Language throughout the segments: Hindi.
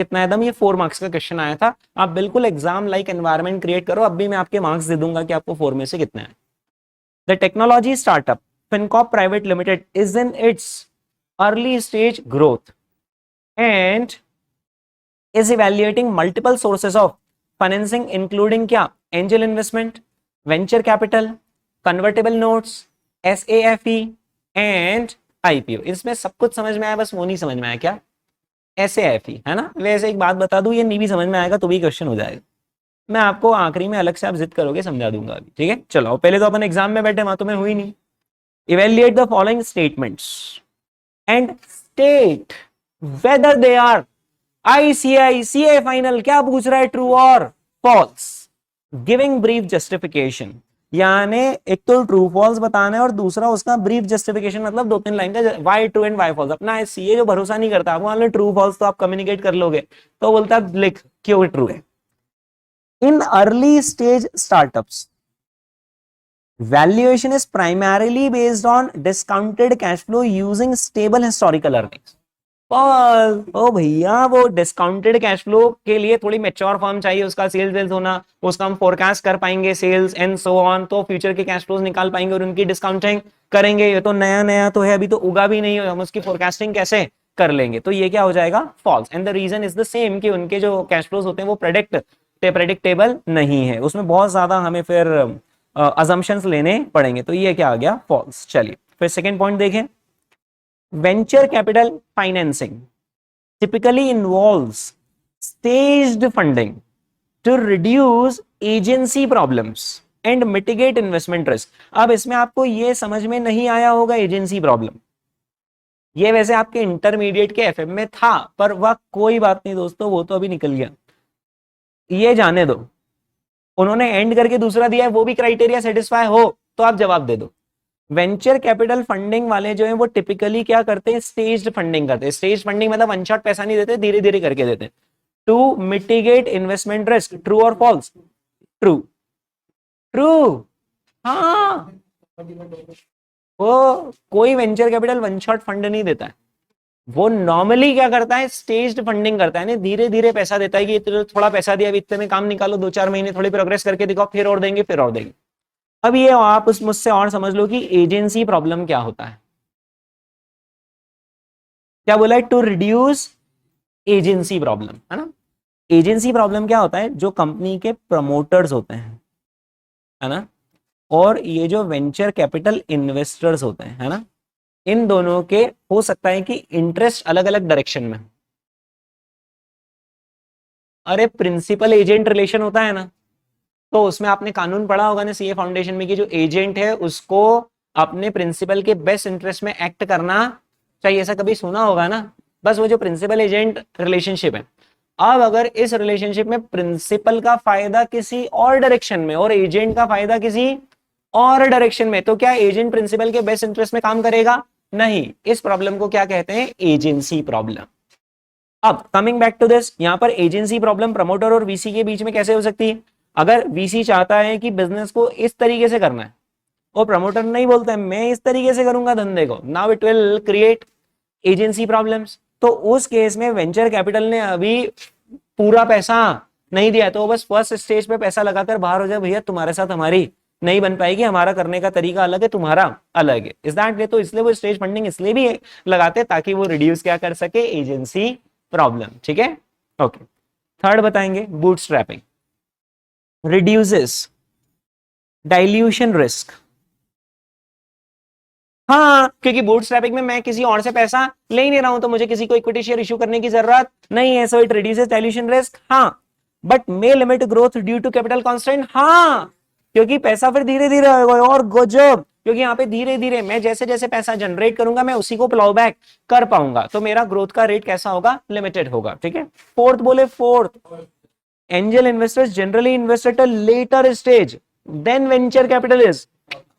कितना एकदम, ये 4 मार्क्स का क्वेश्चन आया था। आप बिल्कुल एग्जाम लाइक एनवायरनमेंट क्रिएट करो, अब भी मैं आपके मार्क्स दे दूंगा कि आपको 4 में से कितना है। The technology startup Fincorp private limited is in its early stage growth and is evaluating multiple sources of financing including क्या, angel investment, venture capital, convertible notes, SAFE and IPO। इसमें सब कुछ समझ में आया, बस वो नहीं समझ में आया क्या, SAFE है ना। वैसे एक बात बता दूं, ये नहीं भी समझ में आएगा तो भी क्वेश्चन हो जाएगा, मैं आपको आखिरी में अलग से आप जिद करोगे समझा दूंगा अभी, ठीक है। चलो पहले तो अपन एग्जाम में बैठे, वहां तो मैं हुई नहीं। Evaluate the following statements and state whether they are ICICI final क्या पूछ रहा है, ट्रू और फॉल्स, गिविंग ब्रीफ जस्टिफिकेशन। यानी एक तो ट्रू फॉल्स बताना है और दूसरा उसका ब्रीफ जस्टिफिकेशन, मतलब 2-3 लाइन का why true and why false. अपना सीए जो भरोसा नहीं करता, वो मान लो ट्रू फॉल्स तो आप कम्युनिकेट कर लोगे, तो बोलता है लिख क्यों ट्रू है। In early stage startups valuation is primarily based on discounted cash flow using stable historical earnings. ओ भैया, वो डिस्काउंटेड कैश फ्लो के लिए थोड़ी मैच्योर फर्म चाहिए, उसका सेल्स होना, उसका हम फोरकास्ट कर पाएंगे सेल्स एंड सो ऑन, तो फ्यूचर के कैश फ्लोज निकाल पाएंगे और उनकी डिस्काउंटिंग करेंगे। ये तो नया नया तो है, अभी तो उगा भी नहीं है, हम उसकी फोरकास्टिंग कैसे कर लेंगे, तो ये क्या हो जाएगा, false. And the reason is the same कि उनके जो कैश फ्लोज होते हैं वो प्रेडिक्टेबल नहीं है, उसमें बहुत ज्यादा हमें फिर अजम्पशंस लेने पड़ेंगे, तो ये क्या आ गया, फॉल्स। चलिए फिर सेकेंड पॉइंट देखें। Venture capital financing typically involves staged funding to reduce agency problems and mitigate investment risk। अब इसमें आपको ये समझ में नहीं आया होगा एजेंसी प्रॉब्लम, ये वैसे आपके इंटरमीडिएट के एफएम में था, पर वह कोई बात नहीं दोस्तों, वो तो अभी निकल गया, ये जाने दो। उन्होंने एंड करके दूसरा दिया है, वो भी क्राइटेरिया सेटिस्फाई हो तो आप जवाब दे दो। वेंचर कैपिटल फंडिंग वाले जो है वो टिपिकली क्या करते हैं, स्टेज्ड फंडिंग करते हैं। स्टेज फंडिंग मतलब वन शॉट पैसा नहीं देते, धीरे धीरे करके देते हैं, to mitigate investment risk. True और फॉल्स, ट्रू, ट्रू। हाँ, वो कोई venture capital one shot fund नहीं देता है, वो नॉर्मली क्या करता है, स्टेज्ड फंडिंग करता है, धीरे धीरे पैसा देता है कि थोड़ा पैसा दिया, अभी इतने में काम निकालो, 2-4 महीने थोड़ी प्रोग्रेस करके दिखाओ, फिर और देंगे, फिर और देंगे। अब ये आप उस मुझसे और समझ लो कि एजेंसी प्रॉब्लम क्या होता है। क्या बोला है, टू रिड्यूस एजेंसी प्रॉब्लम, है ना। एजेंसी प्रॉब्लम क्या होता है, जो कंपनी के प्रमोटर्स होते हैं, है ना, और ये जो वेंचर कैपिटल इन्वेस्टर्स होते हैं, है ना, इन दोनों के हो सकता है कि इंटरेस्ट अलग अलग डायरेक्शन में। अरे प्रिंसिपल एजेंट रिलेशन होता है ना, तो उसमें आपने कानून पढ़ा होगा ना सीए फाउंडेशन में कि जो एजेंट है उसको अपने प्रिंसिपल के बेस्ट इंटरेस्ट में एक्ट करना चाहिए, ऐसा कभी सुना होगा ना। बस वो जो प्रिंसिपल एजेंट रिलेशनशिप है, अब अगर इस रिलेशनशिप में प्रिंसिपल का फायदा किसी और डायरेक्शन में और एजेंट का फायदा किसी और डायरेक्शन में, तो क्या एजेंट प्रिंसिपल के बेस्ट इंटरेस्ट में काम करेगा, नहीं। इस प्रॉब्लम को क्या कहते हैं, एजेंसी प्रॉब्लम। अब कमिंग बैक टू दिस, यहां पर एजेंसी प्रॉब्लम प्रमोटर और वीसी के बीच में कैसे हो सकती है। अगर वीसी चाहता है कि बिजनेस को इस तरीके से करना है और प्रमोटर नहीं बोलता है मैं इस तरीके से करूंगा धंधे को, now it will create agency problems. तो उस केस में वेंचर कैपिटल ने अभी पूरा पैसा नहीं दिया, तो बस फर्स्ट स्टेज पे पैसा लगाकर बाहर हो जाए, भैया तुम्हारे साथ हमारी नहीं बन पाएगी, हमारा करने का तरीका अलग है, तुम्हारा अलग है, इज दैट वे। तो इसलिए वो स्टेज फंडिंग इसलिए भी लगाते ताकि वो रिड्यूस क्या कर सके, एजेंसी प्रॉब्लम, ठीक है। ओके, थर्ड बताएंगे, बूटस्ट्रैपिंग reduces dilution risk। हाँ, क्योंकि बूटस्ट्रैपिंग में मैं किसी और से पैसा ले ही नहीं रहा हूं, तो मुझे किसी को इक्विटी शेयर इश्यू करने की जरूरत नहीं है, so it reduces dilution risk. हाँ, but may limit growth due to capital constant. हाँ, क्योंकि पैसा फिर धीरे धीरे होगा, और गजब, क्योंकि यहाँ पे धीरे धीरे मैं जैसे जैसे पैसा जनरेट करूंगा मैं उसी को प्लाउ बैक कर पाऊंगा, तो मेरा ग्रोथ का रेट कैसा होगा, लिमिटेड होगा, ठीक है। फोर्थ बोले, fourth, angel investors generally invest at a later stage then venture capitalists।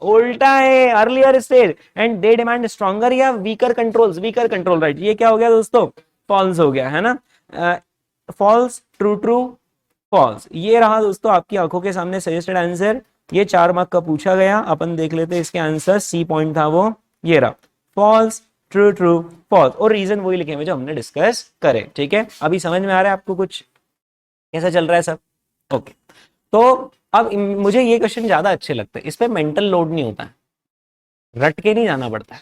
उल्टा है, earlier stage, and they demand stronger या weaker controls, weaker control, right. ये क्या हो गया दोस्तों, फॉल्स हो गया, है ना। False, true, true, false. ये रहा दोस्तों आपकी आंखों के सामने सजेस्टेड आंसर, ये 4 मार्क का पूछा गया, अपन देख लेते हैं इसके आंसर। सी पॉइंट था वो, ये रहा, फॉल्स, ट्रू ट्रू फॉल्स, और रीजन वही लिखे हुए जो हमने डिस्कस करे। ठीक है, अभी समझ में आ रहा है आपको कुछ कैसा चल रहा है सब? ओके, तो अब मुझे ये क्वेश्चन ज्यादा अच्छे लगते हैं, इस पे मेंटल लोड नहीं होता है, रट के नहीं जाना पड़ता है,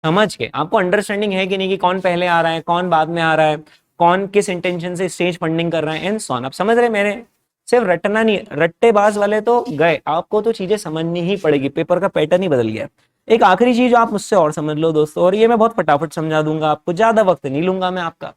समझ के आपको अंडरस्टैंडिंग है कि नहीं कि कौन पहले आ रहा है, कौन बाद में आ रहा है, कौन किस इंटेंशन से स्टेज फंडिंग कर रहा है एंड सो ऑन। आप समझ रहे, मैंने सिर्फ रटना नहीं, रट्टेबाज वाले तो गए, आपको तो चीजें समझनी ही पड़ेगी, पेपर का पैटर्न ही बदल गया। एक आखिरी चीज आप मुझसे और समझ लो दोस्तों, और ये मैं बहुत फटाफट समझा दूंगा आपको, ज्यादा वक्त नहीं लूंगा मैं आपका।